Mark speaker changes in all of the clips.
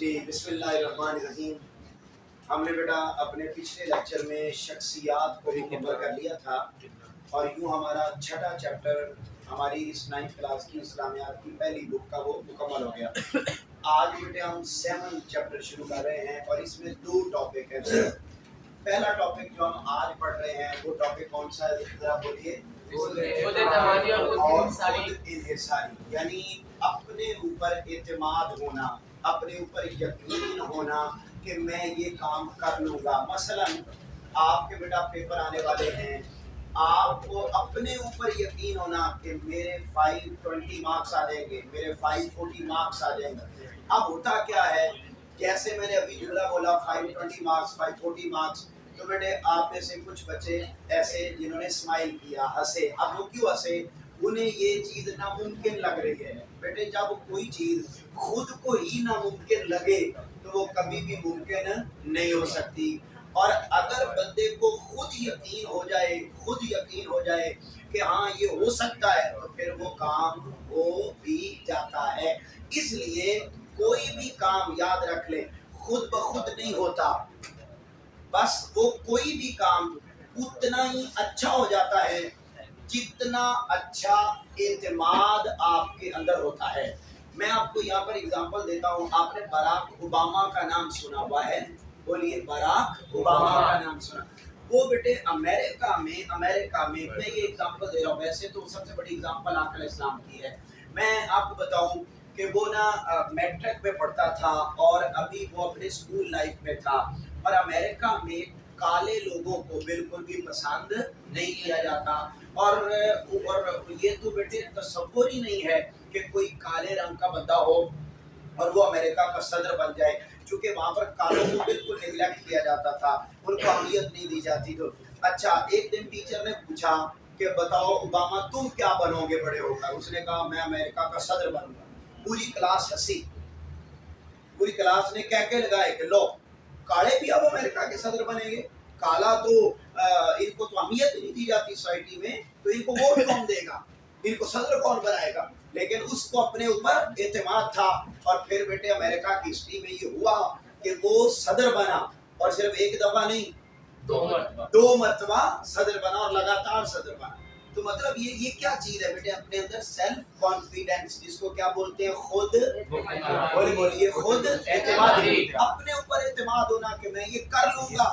Speaker 1: جی بسم اللہ الرحمن الرحیم. ہم نے بیٹا اپنے پچھلے لیکچر میں شخصیات کو مکمل کر لیا تھا اور یوں ہمارا چھٹا چیپٹر ہماری اس 9th کلاس کی اسلامیات کی پہلی بک کا وہ مکمل ہو گیا. آج بیٹے ہم 7 چیپٹر شروع کر رہے ہیں اور اس میں 2 ٹاپک ہیں. پہلا ٹاپک جو ہم آج پڑھ رہے ہیں وہ ٹاپک کون سا ہے ذرا بولیے؟ خود انحصاری، یعنی اپنے اوپر اعتماد ہونا، اپنے اوپر یقین ہونا کہ میں یہ کام کر لوں گا. مثلا آپ کے بیٹا پیپر آنے والے ہیں، آپ کو اپنے اوپر یقین ہونا کہ میرے 520 مارکس آ جائیں گے، میرے 540 مارکس آ جائیں گے. اب ہوتا کیا ہے، جیسے میں نے ابھی جملہ بولا 520 مارکس 540 مارکس، تو بیٹے آپ میں سے کچھ بچے ایسے جنہوں نے اسمائل کیا، ہنسے. اب وہ کیوں ہنسے؟ انہیں یہ چیز ناممکن لگ رہی ہے. بیٹے جب کوئی چیز خود کو ہی ناممکن لگے تو وہ کبھی بھی ممکن نہیں ہو سکتی. اور اگر بندے کو خود یقین ہو جائے کہ ہاں یہ ہو سکتا ہے تو پھر وہ کام ہو بھی جاتا ہے. اس لیے کوئی بھی کام یاد رکھ لیں خود بخود نہیں ہوتا، بس وہ کوئی بھی کام اتنا ہی اچھا ہو جاتا ہے جتنا اچھا اعتماد آپ کے اندر ہوتا ہے. میں آپ کو یہاں پر اگزامپل دیتا ہوں. آپ نے باراک اوباما کا نام سنا ہوا ہے؟ بولیے، باراک اوباما کا نام سنا. وہ بیٹے امریکہ میں میں یہ اگزامپل دے رہا ہوں، ویسے تو سب سے بڑی اگزامپل آقا علیہ السلام کی ہے. میں آپ کو بتاؤں کہ وہ نا میٹرک میں پڑھتا تھا اور ابھی وہ اپنے اسکول لائف میں تھا، اور امریکہ میں کالے لوگوں کو بالکل بھی پسند نہیں کیا جاتا. اور یہ تو بیٹے تصور ہی نہیں ہے کہ کوئی کالے رنگ کا بندہ ہو اور وہ امریکہ کا صدر بن جائے، چونکہ وہاں پر کالوں کو بالکل نیگلیکٹ کیا جاتا تھا، ان کو اہمیت نہیں دی جاتی. تو اچھا، ایک دن ٹیچر نے پوچھا کہ بتاؤ اوباما تم کیا بنو گے بڑے ہو کر؟ اس نے کہا میں امریکہ کا صدر بنوں گا. پوری کلاس ہنسی، پوری کلاس نے کہہ لگائے کہ لو کالے بھی اب امریکہ کے صدر بنیں گے. کالا تو ان کو تو اہمیت نہیں دی جاتی سوسائٹی میں، تو ان کو ووٹ کون دے گا، ان کو صدر کون بنائے گا؟ لیکن اس کو اپنے اوپر اعتماد تھا. اور پھر بیٹے امریکہ کی ہسٹری میں یہ ہوا کہ وہ صدر بنا، اور صرف ایک دفعہ نہیں، 2 مرتبہ صدر بنا اور لگاتار صدر بنا. تو مطلب یہ کیا چیز ہے بیٹے؟ اپنے اندر سیلف کانفیڈنس، جس کو کیا بولتے ہیں؟ خود بولیے خود اعتماد. اپنے اوپر اعتماد ہونا کہ میں یہ کر لوں گا.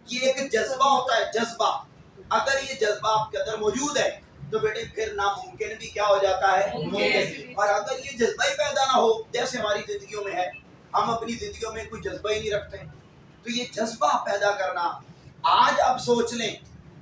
Speaker 1: یہ ایک جذبہ ہوتا ہے، جذبہ. اگر یہ جذبہ آپ کے اندر موجود ہے تو بیٹے پھر ناممکن بھی کیا ہو جاتا ہے؟ ممکن. اور اگر یہ جذبہ ہی پیدا نہ ہو، جیسے ہماری زندگیوں میں ہے، ہم اپنی زندگیوں میں کوئی جذبہ ہی نہیں رکھتے، تو یہ جذبہ پیدا کرنا. آج آپ سوچ لیں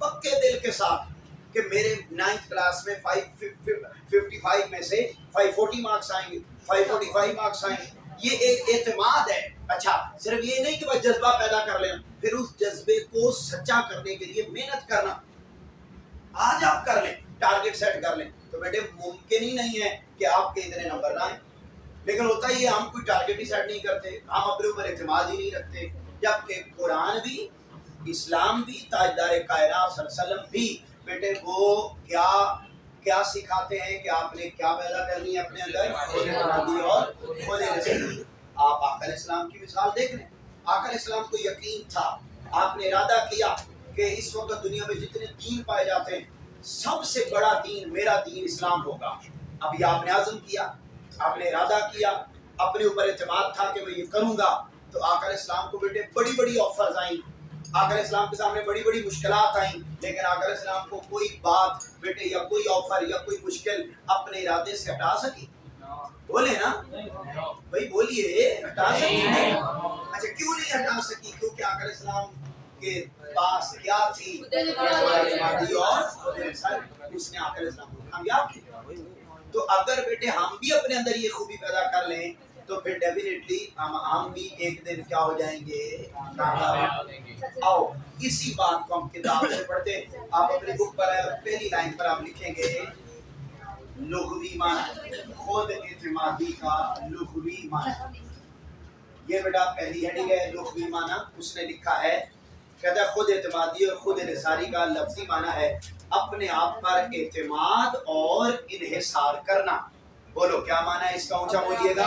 Speaker 1: پکے دل کے ساتھ کہ میرے 9th کلاس میں 555 میں سے 540 مارکس آئیں گے، 545 مارکس آئیں گے. یہ ایک اعتماد ہے. اچھا، صرف یہ نہیں کہ بس جذبہ پیدا کر لیں، پھر اس جذبے کو سچا کرنے کے لیے محنت کرنا. آج آپ کر لیں، ٹارگٹ سیٹ کر لیں، تو بیٹے ممکن ہی نہیں ہے کہ آپ کے اتنے نمبر نہ آئیں. لیکن ہوتا ہی ہے ہم کوئی ٹارگٹ ہی سیٹ نہیں کرتے، ہم اپنے اوپر اعتماد ہی نہیں رکھتے. جبکہ قرآن بھی، اسلام بھی، تاجدار کائنات صلی اللہ علیہ وسلم بھی بیٹے وہ کیا سکھاتے ہیں کہ آپ نے کیا پیدا کرنی ہے اپنے اندر؟ خود اعتمادی اور خود انحصاری. آپ آقا علیہ السلام کی مثال دیکھ لیں. آقا علیہ السلام کو یقین تھا، آپ نے ارادہ کیا کہ اس وقت دنیا میں جتنے دین پائے جاتے ہیں سب سے بڑا دین میرا دین اسلام ہوگا. ابھی آپ نے عزم کیا، آپ نے ارادہ کیا، اپنے اوپر اعتماد تھا کہ میں یہ کروں گا. تو آقا علیہ السلام کو بیٹے بڑی بڑی آفرز آئیں، آقا علیہ السلام کے سامنے بڑی بڑی مشکلات آئیں، لیکن آقا علیہ السلام کو کوئی بات بیٹے یا کوئی آفر یا کوئی مشکل اپنے ارادے سے ہٹا سکی؟ بولے نا بھائی، بولیے، ہٹا سکی؟ اچھا، کیوں نہیں ہٹا سکی؟ کیونکہ آقا علیہ السلام کے پاس کیا تھی؟ اعتمادی اور اس نے آقا علیہ السلام کو کامیاب کیا. تو اگر بیٹے ہم بھی اپنے اندر یہ خوبی پیدا کر لیں تو پھر ڈیفینیٹلی ہم بھی ایک دن کیا ہو جائیں گے؟ کامیاب. آؤ اسی بات کو ہم کتاب سے پڑھتے ہیں. آپ اپنی بک پر پہلی لائن پر آپ لکھیں گے لغوی معنی، خود اعتمادی کا لغوی معنی. یہ بیٹا پہلی ہیڈنگ ہے، لغوی معنی. اس نے لکھا ہے، کہتا ہے خود اعتمادی اور خود انحصاری کا لفظی معنی ہے اپنے آپ پر اعتماد اور انحصار کرنا. بولو کیا معنی ہے اس کا؟ اونچا بولیے گا.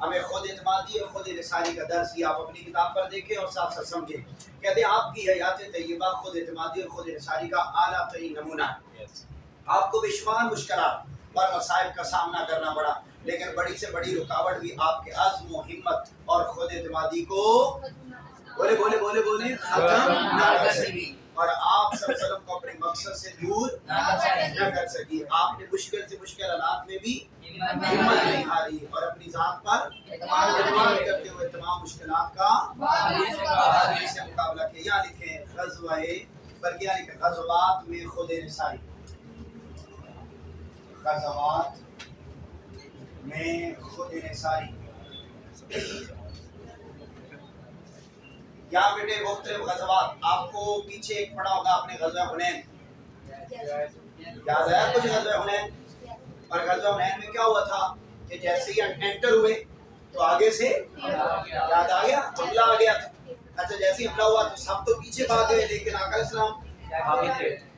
Speaker 1: ہمیں خود اعتمادی اور خود انحصاری کا درس یہ آپ اپنی کتاب پر دیکھیں اور ساتھ ساتھ سمجھیں. کہتے ہیں آپ کی حیات طیبہ خود اعتمادی اور خود انحصاری کا اعلیٰ ترین نمونہ ہے. آپ کو بے شمار مشکلات اور مسائل کا سامنا کرنا پڑا، لیکن بڑی سے بڑی رکاوٹ بھی آپ کے عزم و ہمت اور خود اعتمادی کو بولے ختم نہ کر سکی، اور آپ صلی اللہ علیہ وسلم کو اپنے مقصد سے دور نہ کر سکی. آپ نے مشکل سے مشکل حالات میں بھی ہمت نہیں ہاری اور اپنی ذات پر اعتماد کرتے ہوئے تمام مشکلات کا بہادری سے مقابلہ کیا. یہاں لکھیں غزوات میں خود انحصاری، غزوات میں خود انحصاری. یہاں بیٹے مختلف غزوات، آپ کو پیچھے ایک پڑھا ہوگا آپ نے غزوہ حنین، یاد آیا کچھ غزوہ حنین؟ اور غزوہ حنین میں کیا ہوا تھا کہ جیسے ہی انٹر ہوئے تو آگے سے یاد آ گیا حملہ آ گیا تھا. اچھا جیسے حملہ ہوا تو سب تو پیچھے بھاگ گئے، لیکن آقا علیہ السلام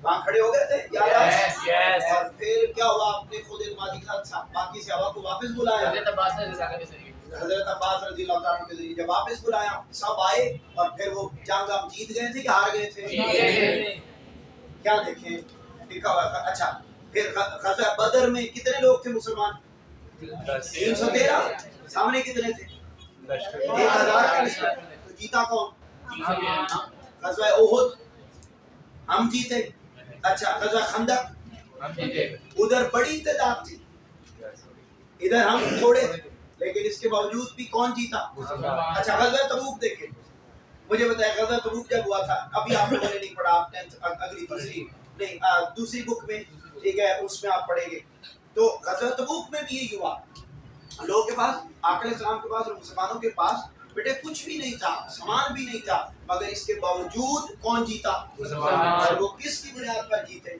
Speaker 1: وہاں کھڑے ہو گئے تھے، یاد آیا؟ اور پھر کیا ہوا، اپنے خود اعتمادی کے ساتھ باقی صحابہ کو واپس بلایا. حضرت عباس رضی اللہ تعالیٰ کے ذریعے جب واپس بلایا سب آئے، اور پھر وہ جنگ ہم جیت گئے تھے یا ہار گئے تھے؟ کیا دیکھیں لکھا ہوا تھا. اچھا پھر غزوہ بدر میں کتنے لوگ تھے مسلمان؟ 313. سامنے کتنے تھے؟ 1000 کے نسبت. تو جیتا کون؟ غزوہ احد ہم جیتے. اچھا غزوہ خندق ادھر بڑی تعداد تھی، ادھر ہم تھوڑے تھے، لیکن اس کے باوجود بھی کون جیتا؟ اچھا غزوہ تبوک دیکھیں، مجھے بتائیں غزوہ تبوک جب ہوا تھا، ابھی آپ لوگوں نے نہیں پڑھا، آپ نے اگلی دوسری بک میں ٹھیک ہے اس میں آپ پڑھیں گے. تو غزوہ تبوک میں بھی یہی ہوا، لوگوں کے پاس آقا علیہ السلام کے پاس اور مسلمانوں کے پاس بیٹے کچھ بھی نہیں تھا، سامان بھی نہیں تھا، مگر اس کے باوجود کون جیتا؟ اور وہ کس کی بنیاد پر جیتے؟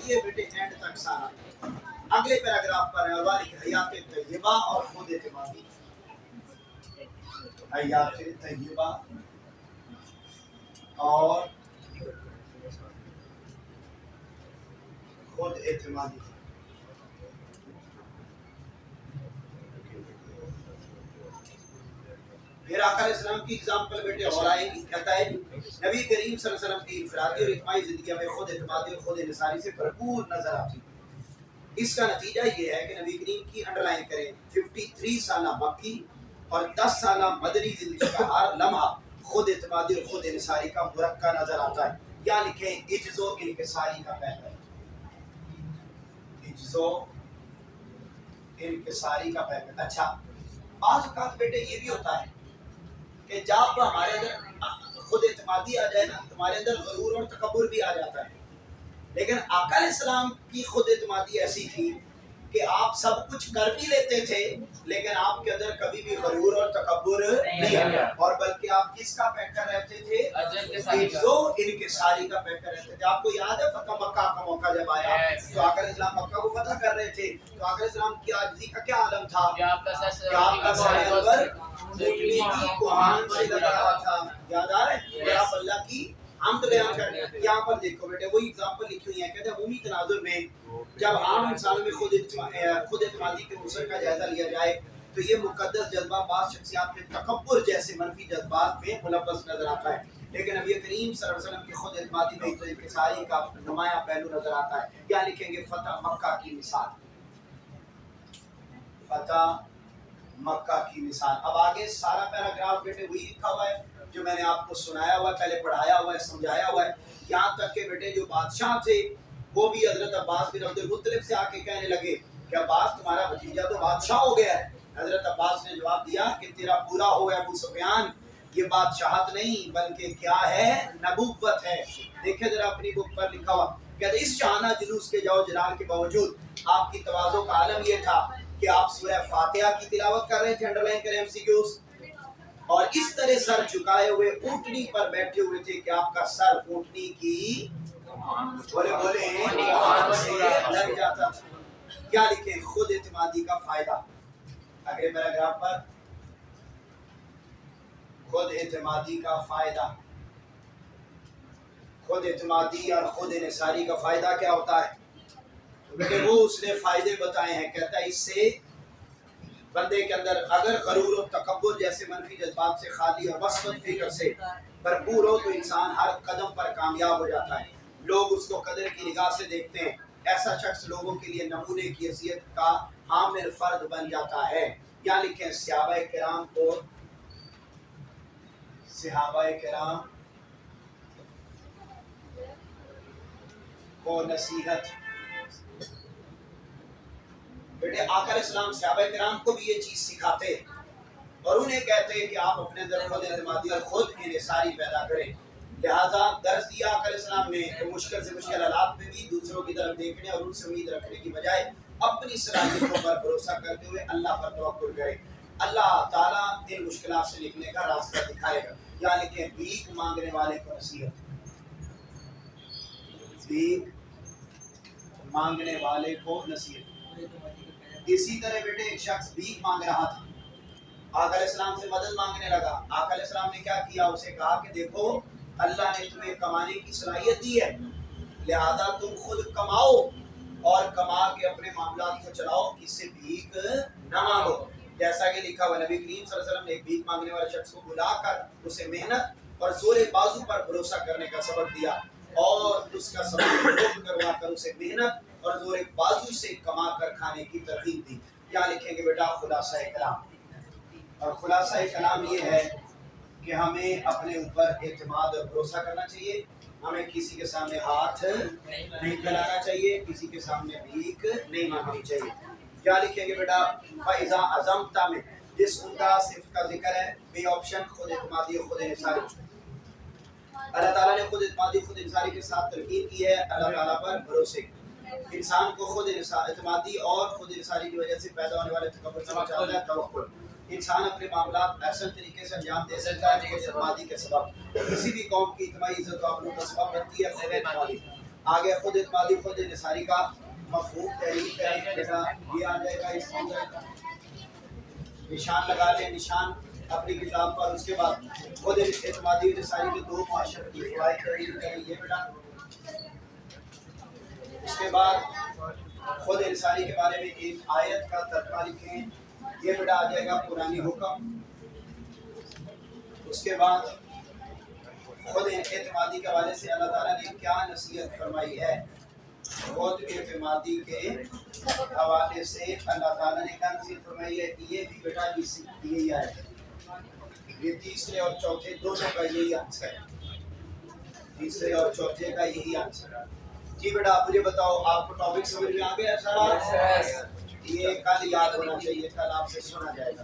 Speaker 1: یہ بیٹے اینڈ تک سارا. اگلے پیراگراف پر ہے والی حیات طیبہ اور خود اعتمادی. حیات طیبہ اور خود اعتمادی. پھر آقا علیہ السلام کی اگزامپل بیٹے اور آئے گی. کہتا ہے نبی کریم صلی اللہ علیہ وسلم کی انفرادی اور اجتماعی زندگی میں خود اعتمادی اور خود انحصاری سے بھرپور نظر آتی. اس کا نتیجہ یہ ہے کہ نبی کریم کی انڈر لائن کریں 53 سالہ مکی اور 10 سالہ مدنی زندگی کا ہر لمحہ خود اعتمادی اور خود انحصاری کا مرکہ نظر آتا ہے. یا لکھیں عجز و انکساری کا پیکر، عجز و انکساری کا پیکر. اچھا بعض اوقات بیٹے یہ بھی ہوتا ہے کہ جب ہمارے اندر خود اعتمادی آ جائے نا، ہمارے اندر غرور اور تکبر بھی آ جاتا ہے. لیکن آقا علیہ السلام کی خود اعتمادی ایسی تھی کہ آپ سب کچھ کر بھی لیتے تھے، لیکن آپ کے اندر کبھی بھی غرور اور تکبر نہیں آیا، اور بلکہ آپ کس کا پیکر رہتے تھے؟ عجز و انکساری کا پیکر رہتے تھے. آپ کو یاد ہے فتح مکہ کا موقع جب آیا تو آقا علیہ السلام مکہ کو فتح کر رہے تھے، تو آقا علیہ السلام کی عاجزی کا کیا عالم تھا کہ آپ کا سر انور اونٹنی کی کوہان سے لگ رہا تھا. یاد آ رہا ہے؟ اور آپ اللہ کی حمد بیان کر رہے ہیں. یہاں پر دیکھو بیٹے وہی اگزامپل لکھی ہوئی ہے. کہتے ہیں عمومی تناظر میں جب عام انسانوں میں خود اعتمادی کے عنصر کا جائزہ لیا جائے تو یہ مقدس جذبہ بعض شخصیات میں تکبر جیسے منفی جذبات میں ملوث نظر آتا ہے، لیکن نبی کریم صلی اللہ علیہ وسلم کی خود اعتمادی میں انکساری کا نمایاں پہلو نظر آتا ہے. کیا لکھیں گے؟ فتح مکہ کی مثال، فتح مکہ کی مثال. اب آگے سارا پیراگراف بیٹے وہی لکھا ہوا ہے جو میں نے آپ کو سنایا ہوا ہے، پہلے پڑھایا ہوا ہے، سمجھایا ہوا ہے. یہاں تک کہ بیٹے جو بادشاہ تھے وہ بھی حضرت عباس بن عبد المطلب سے آ کے کہنے لگے کہ عباس تمہارا بھتیجا تو بادشاہ ہو گیا ہے. حضرت عباس نے جواب دیا کہ تیرا پورا ہو گیا ابو سفیان، یہ بادشاہت نہیں بلکہ کیا ہے؟ نبوت ہے. دیکھیں ذرا اپنی بک پر لکھا ہوا، کہتے اس شاہانہ جلوس کے جاؤ جلال کے باوجود آپ کی تواضع کا عالم یہ تھا کہ آپ سورہ فاتحہ کی تلاوت کر رہے تھے، انڈر لائن کریں MCQs، اور اس طرح سر جھکائے ہوئے اونٹنی پر بیٹھے ہوئے تھے کہ آپ کا سر اونٹنی کی بولے سے لگ جاتا تھا. کیا لکھیں؟ خود اعتمادی کا فائدہ. اگلے پیراگراف پر خود اعتمادی کا فائدہ. خود اعتمادی اور خود انحصاری کا فائدہ کیا ہوتا ہے؟ بیٹے وہ اس نے فائدے بتائے ہیں. کہتا ہے اس سے بندے کے اندر اگر غرور و تکبر جیسے منفی جذبات سے خالی اور وسوسہ فکر سے بھرپور ہو تو انسان ہر قدم پر کامیاب ہو جاتا ہے، لوگ اس کو قدر کی نگاہ سے دیکھتے ہیں، ایسا شخص لوگوں کے لیے نمونے کی حیثیت کا حامل فرد بن جاتا ہے۔ یا لکھیں صحابہ کرام کو نصیحت۔ بیٹے آقا علیہ السلام صحابہ کرام کو بھی یہ چیز سکھاتے اور انہیں کہتے ہیں کہ آپ اپنے اندر خود اعتمادی اور خود انحصاری پیدا کریں۔ لہذا درس دیا آقا علیہ السلام نے کہ مشکل سے مشکل حالات میں بھی دوسروں کی طرف دیکھنے اور ان سے امید رکھنے کی بجائے اپنی صلاحیتوں پر بھروسہ کرتے ہوئے اللہ پر توکل کریں، اللہ تعالیٰ ان مشکلات سے نکلنے کا راستہ دکھائے گا۔ یا لکھیں بھیک مانگنے والے کو نصیحت، بھیک مانگنے والے کو نصیحت۔ اسی طرح بیٹے ایک شخص بھیک مانگ رہا تھا، آقا علیہ السلام سے مدد مانگنے لگا، آقا علیہ السلام نے کیا کیا؟ اسے کہا کہ دیکھو اللہ نے تمہیں کمانے کی صلاحیت دی ہے، لہذا تم خود کماؤ اور کما کے اپنے معاملات کو چلاؤ، کس سے بھیک نہ مانگو۔ جیسا کہ لکھا ہوا نبی کریم صلی اللہ علیہ وسلم نے ایک بھیک مانگنے والے شخص کو بلا کر اسے محنت اور زور بازو پر بھروسہ کرنے کا سبق دیا اور اس کا سبق کروا کر اسے محنت اور زور بازو سے کما کر کھانے کی ترغیب دی۔ یہاں لکھیں گے بیٹا خلاصہ کلام، اور خلاصہ کلام یہ ہے کہ ہمیں اپنے اوپر اعتماد اور بھروسہ کرنا چاہیے، ہمیں کسی کے سامنے ہاتھ نہیں پھیلانا چاہیے، کسی کے سامنے بھیک نہیں مانگنی چاہیے۔ کیا لکھیں گے بیٹا فَإِذَا عَزَمْتَ میں جس عمدہ صفت کا ذکر ہے، بے آپشن خود اعتمادی اور خود انحصاری۔ اللہ تعالیٰ نے خود اعتمادی خود انحصاری کے ساتھ تلقین کی ہے اللہ تعالیٰ پر بھروسے۔ انسان کو خود اعتمادی اور خود انحصاری کی وجہ سے پیدا ہونے والے تکبر سے بچاتا ہے توکل۔ انسان اپنے معاملات احسن طریقے سے انجام دے سکتا ہے خود اعتمادی کے سبب۔ کسی بھی قوم کی اجتماعی عزت و آبرو کا سبب بنتی ہے خود اعتمادی۔ آگے خود اعتمادی خود انحصاری کا مفہوم تحریک ہے، جیسا یہ آ جائے گا، اس کا نشان لگا لیں، نشان اپنی کتاب پر۔ اس کے بعد خود اعتمادی اور انحصاری کے دو معاشرتی فوائد تحریر کریں یہ بیٹا۔ اس کے بعد خود انحصاری کے بارے میں ایک آیت کا ترجمہ لکھیں، یہ بیٹا آ جائے گا قرآنی حکم۔ اس کے بعد خود اعتمادی کے حوالے سے اللہ تعالیٰ نے کیا نصیحت فرمائی ہے، خود اعتمادی کے حوالے سے اللہ تعالیٰ نے کیا نصیحت فرمائی ہے، یہ بھی بیٹا یہی ہے، یہ تیسرے اور چوتھے دونوں کا یہی آنسر ہے، تیسرے اور چوتھے کا یہی آنسر ہے۔ جی بیٹا آپ مجھے بتاؤ آپ کو ٹاپک سمجھ میں آ گیا سارا؟ یہ کل یاد ہونا چاہیے، کل آپ سے سنا جائے گا۔